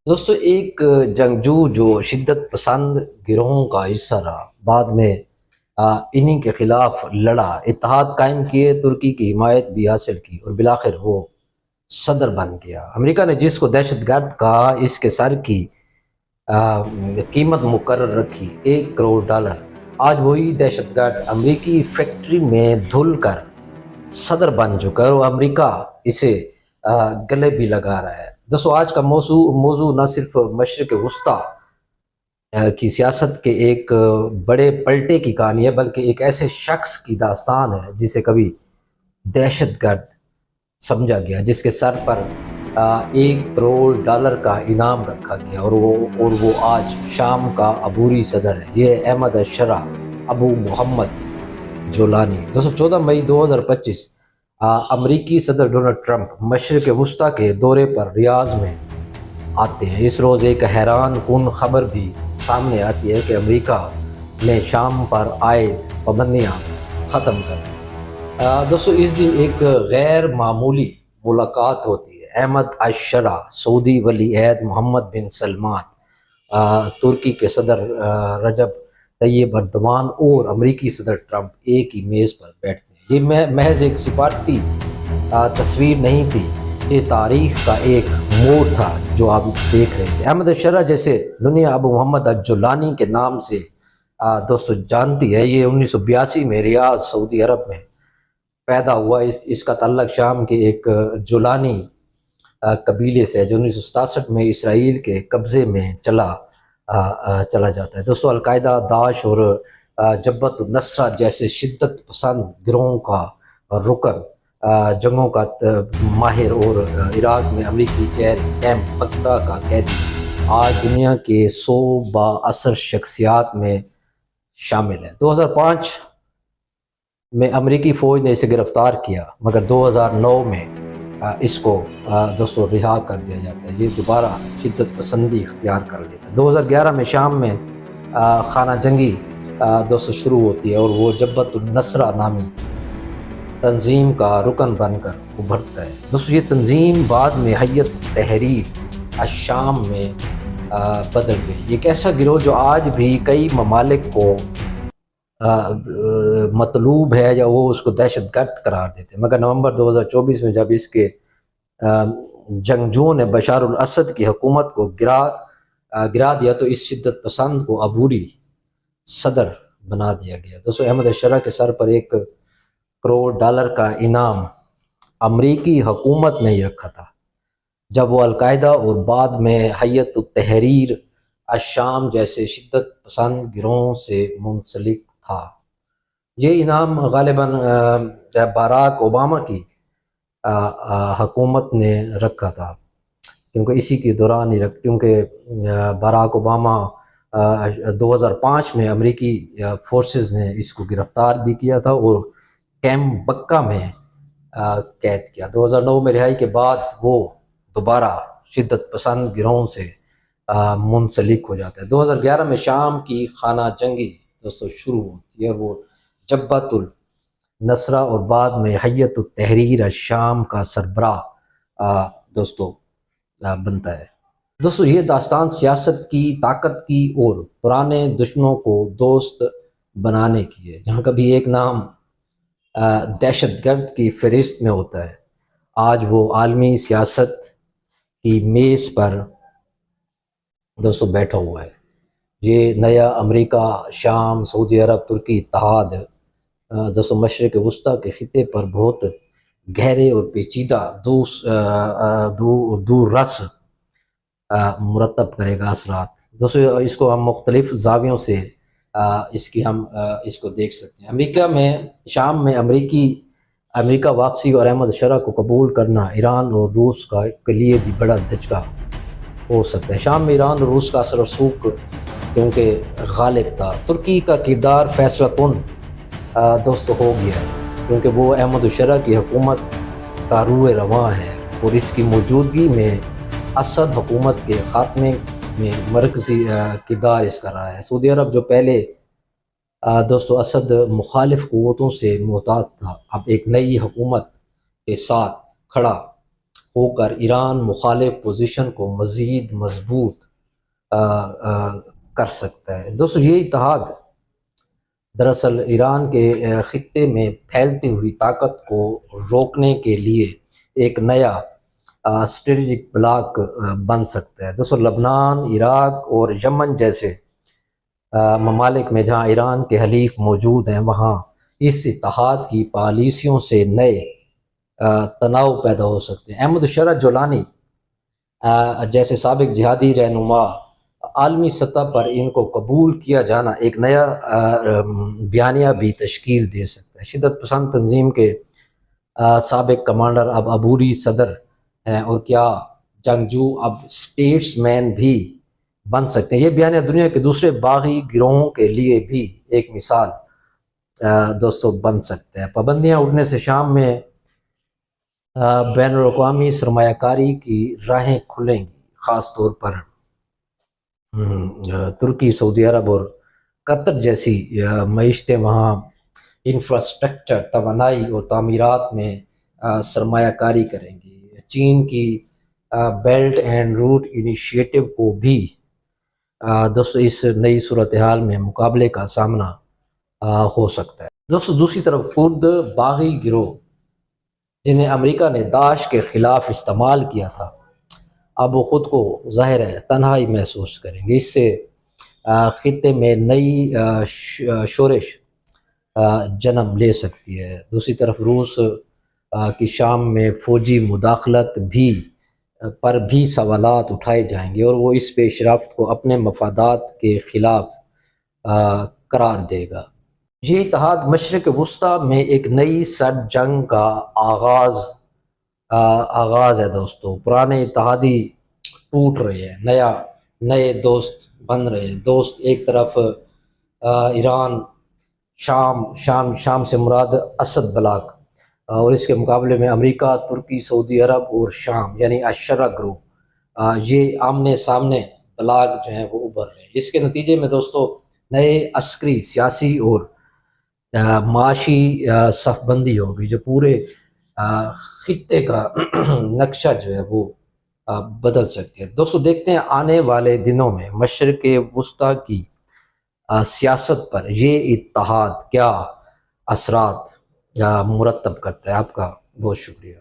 دوستو ایک جنگجو جو شدت پسند گروہوں کا حصہ رہا، بعد میں انہی کے خلاف لڑا، اتحاد قائم کیے، ترکی کی حمایت بھی حاصل کی اور بالآخر وہ صدر بن گیا۔ امریکہ نے جس کو دہشت گرد کہا، اس کے سر کی قیمت مقرر رکھی $1 کروڑ۔ آج وہی دہشت گرد امریکی فیکٹری میں دھل کر صدر بن چکا ہے اور امریکہ اسے گلے بھی لگا رہا ہے۔ دوستو آج کا موضوع نہ صرف مشرق وسطیٰ کی سیاست کے ایک بڑے پلٹے کی کہانی ہے، بلکہ ایک ایسے شخص کی داستان ہے جسے کبھی دہشت گرد سمجھا گیا، جس کے سر پر $1 کروڑ کا انعام رکھا گیا اور وہ آج شام کا عبوری صدر ہے۔ یہ احمد الشرع ابو محمد جولانی۔ دوستو 14 مئی 2025 امریکی صدر ڈونلڈ ٹرمپ مشرق وسطیٰ کے دورے پر ریاض میں آتے ہیں۔ اس روز ایک حیران کن خبر بھی سامنے آتی ہے کہ امریکہ نے شام پر عائد پابندیاں ختم کر دی۔ دوستو اس دن ایک غیر معمولی ملاقات ہوتی ہے۔ احمد الشرع، سعودی ولی عہد محمد بن سلمان، ترکی کے صدر رجب طیب اردوان اور امریکی صدر ٹرمپ ایک ہی میز پر بیٹھتے ہیں۔ یہ محض ایک سفارتی تصویر نہیں تھی، یہ تاریخ کا ایک موڑ تھا جو آپ دیکھ رہے تھے۔ احمد الشرع جیسے دنیا ابو محمد الجولانی کے نام سے دوستو جانتی ہے، یہ 1982 میں ریاض سعودی عرب میں پیدا ہوا۔ اس کا تعلق شام کے ایک جولانی قبیلے سے ہے جو 1967 میں اسرائیل کے قبضے میں چلا جاتا ہے۔ دوستو القاعدہ، داعش اور جبہت النصرہ جیسے شدت پسند گروہوں کا رکن، جنگوں کا ماہر اور عراق میں امریکی جیل کیمپ بکا کا قیدی، آج دنیا کے 100 بااثر شخصیات میں شامل ہے۔ 2005 میں امریکی فوج نے اسے گرفتار کیا، مگر 2009 میں اس کو دوستو رہا کر دیا جاتا ہے۔ یہ دوبارہ شدت پسندی اختیار کر لیتا ہے۔ 2011 میں شام میں خانہ جنگی دوستو شروع ہوتی ہے اور وہ جبہت النصرہ نامی تنظیم کا رکن بن کر ابھرتا ہے۔ دوستو یہ تنظیم بعد میں حیت تحریر الشام میں بدل گئی۔ ایک ایسا گروہ جو آج بھی کئی ممالک کو مطلوب ہے یا وہ اس کو دہشت گرد قرار دیتے ہیں، مگر نومبر 2024 میں جب اس کے جنگجوؤں نے بشار الاسد کی حکومت کو گرا دیا تو اس شدت پسند کو عبوری صدر بنا دیا گیا۔ دوستو احمد الشرع کے سر پر $1 کروڑ کا انعام امریکی حکومت نے ہی رکھا تھا جب وہ القاعدہ اور بعد میں حیت التحریر الشام جیسے شدت پسند گروہوں سے منسلک تھا۔ یہ انعام غالباً باراک اوباما کی حکومت نے رکھا تھا، کیونکہ اسی کے دوران ہی کیونکہ باراک اوباما 2005 میں امریکی فورسز نے اس کو گرفتار بھی کیا تھا اور کیمپ بکا میں قید کیا۔ 2009 میں رہائی کے بعد وہ دوبارہ شدت پسند گروہوں سے منسلک ہو جاتا ہے۔ 2011 میں شام کی خانہ جنگی دوستو شروع ہوتی ہے، وہ جبہت النصرہ اور بعد میں حیت التحریر الشام کا سربراہ دوستو بنتا ہے۔ دوستو یہ داستان سیاست کی، طاقت کی اور پرانے دشمنوں کو دوست بنانے کی ہے۔ جہاں کبھی ایک نام دہشت گرد کی فہرست میں ہوتا ہے، آج وہ عالمی سیاست کی میز پر دوستو بیٹھا ہوا ہے۔ یہ نیا امریکہ، شام، سعودی عرب، ترکی اتحاد دوستو مشرق وسطیٰ کے خطے پر بہت گہرے اور پیچیدہ دور رس مرتب کرے گا اثرات۔ دوستو اس کو ہم مختلف زاویوں سے اس کو دیکھ سکتے ہیں۔ امریکہ میں شام میں امریکہ واپسی اور احمد الشرع کو قبول کرنا ایران اور روس کے لیے بھی بڑا دھچکا ہو سکتا ہے۔ شام میں ایران اور روس کا اثر و رسوخ کیونکہ غالب تھا۔ ترکی کا کردار فیصلہ کن دوستو ہو گیا ہے، کیونکہ وہ احمد الشرع کی حکومت کا روح رواں ہے اور اس کی موجودگی میں اسد حکومت کے خاتمے میں مرکزی کردار اس کا رہا ہے۔ سعودی عرب جو پہلے دوستو اسد مخالف قوتوں سے محتاط تھا، اب ایک نئی حکومت کے ساتھ کھڑا ہو کر ایران مخالف پوزیشن کو مزید مضبوط کر سکتا ہے۔ دوستو یہ اتحاد دراصل ایران کے خطے میں پھیلتی ہوئی طاقت کو روکنے کے لیے ایک نیا اسٹریٹجک بلاک بن سکتا ہے۔ دوستو لبنان، عراق اور یمن جیسے ممالک میں جہاں ایران کے حلیف موجود ہیں، وہاں اس اتحاد کی پالیسیوں سے نئے تناؤ پیدا ہو سکتے ہیں۔ احمد الشرع جولانی جیسے سابق جہادی رہنما عالمی سطح پر ان کو قبول کیا جانا ایک نیا بیانیہ بھی تشکیل دے سکتا ہے۔ شدت پسند تنظیم کے سابق کمانڈر اب عبوری صدر ہیں، اور کیا جنگجو اب اسٹیٹس مین بھی بن سکتے ہیں۔ یہ بیانیہ دنیا کے دوسرے باغی گروہوں کے لیے بھی ایک مثال دوستو بن سکتا ہے۔ پابندیاں اٹھنے سے شام میں بین الاقوامی سرمایہ کاری کی راہیں کھلیں گی، خاص طور پر ترکی، سعودی عرب اور قطر جیسی معیشتیں وہاں انفراسٹرکچر، توانائی اور تعمیرات میں سرمایہ کاری کریں گی۔ چین کی بیلٹ اینڈ روٹ انیشیٹو کو بھی دوستو اس نئی صورتحال میں مقابلے کا سامنا ہو سکتا ہے۔ دوستو دوسری طرف کرد باغی گروہ جنہیں امریکہ نے داعش کے خلاف استعمال کیا تھا، اب وہ خود کو ظاہر ہے تنہائی محسوس کریں گے۔ اس سے خطے میں نئی شورش جنم لے سکتی ہے۔ دوسری طرف روس کی شام میں فوجی مداخلت پر بھی سوالات اٹھائے جائیں گے، اور وہ اس پیش رفت کو اپنے مفادات کے خلاف قرار دے گا۔ یہ اتحاد مشرق وسطیٰ میں ایک نئی سرد جنگ کا آغاز ہے دوستو۔ پرانے اتحادی ٹوٹ رہے ہیں، نئے دوست بن رہے ہیں۔ دوست ایک طرف ایران، شام سے مراد اسد بلاک، اور اس کے مقابلے میں امریکہ، ترکی، سعودی عرب اور شام یعنی الشرع گروپ، یہ آمنے سامنے بلاک جو ہیں وہ ابھر رہے ہیں۔ اس کے نتیجے میں دوستو نئے عسکری، سیاسی اور معاشی صف بندی ہوگی، جو پورے خطے کا نقشہ جو ہے وہ بدل سکتی ہے۔ دوستو دیکھتے ہیں آنے والے دنوں میں مشرق وسطیٰ کی سیاست پر یہ اتحاد کیا اثرات مرتب کرتا ہے۔ آپ کا بہت شکریہ۔